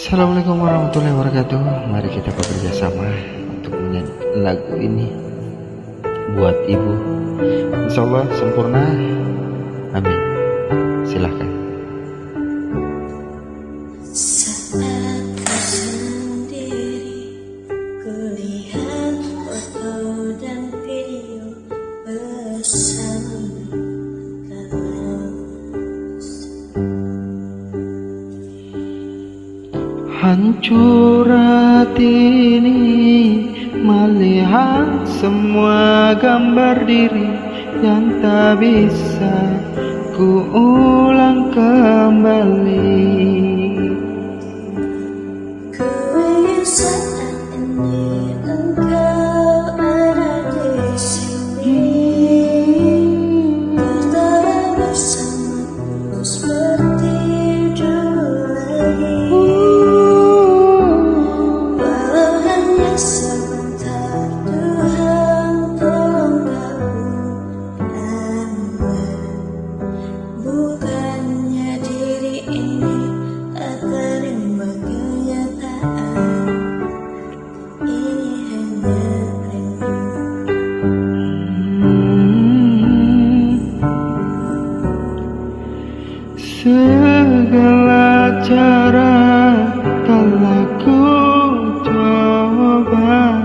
Assalamualaikum warahmatullahi wabarakatuh. Mari kita bekerja sama untuk menyanyi lagu ini buat ibu. Insya Allah sempurna. Amin. Silahkan. Saat kau sendiri, kulihat foto dan video bersama kamu. Hancur hati ini melihat semua gambar diri yang tak bisa ku ulang kembali. Ku ingin saat ini engkau ada di sini, tertawa bersamaku seperti dulu lagi. Walau hanya sebentar, Tuhan tolong kabulkanlah. Bukannya diri ini tak terima kenyataan, ini hanya rindu. Segala cara telah ku coba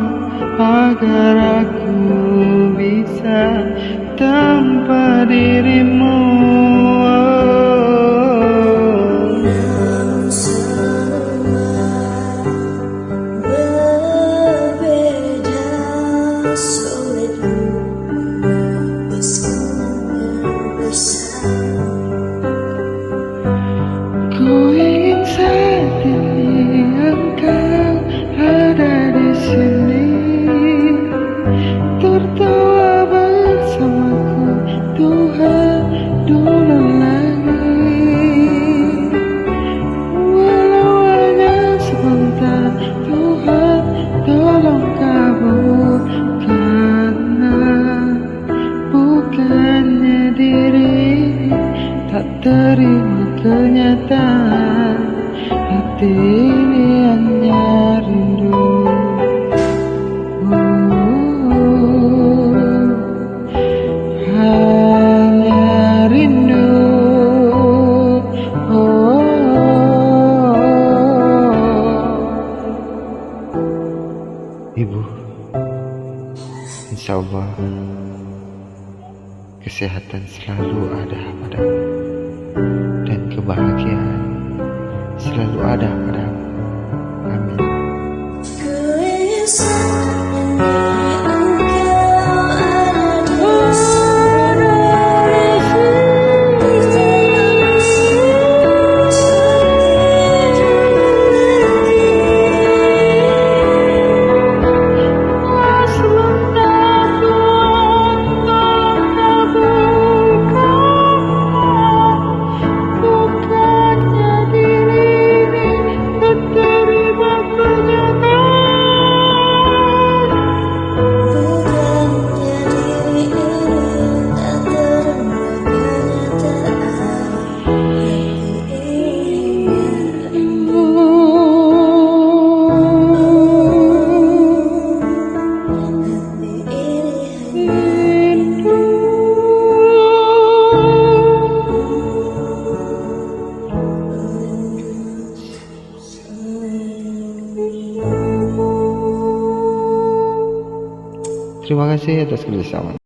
agar aku bisa tanpa dirimu. Namun semua berbeda, sulit melepaskannya bersama. Ku ingin saat ini engkau ada di sini, tertawa bersamaku Tuhan dulu lagi. Walau hanya sebentar, Tuhan tolong kabulkanlah. Bukannya diri tak terima kenyataan, hati ini hanya rindu. Hanya rindu. Ibu, insya Allah kesehatan selalu ada padamu dan kebahagiaan selalu ada padamu. Amin. Ku ingin saat ini engkau ada di sini, tertawa bersamaku seperti dulu lagi. Sebentar Tuhan tolong kabulkanlah. Bukannya diri ini tak terima kenyataan. Bukannya diri ini tak terima kenyataan, hati ini hanya rindu. Hati ini hanya Terima kasih atas kerjasama.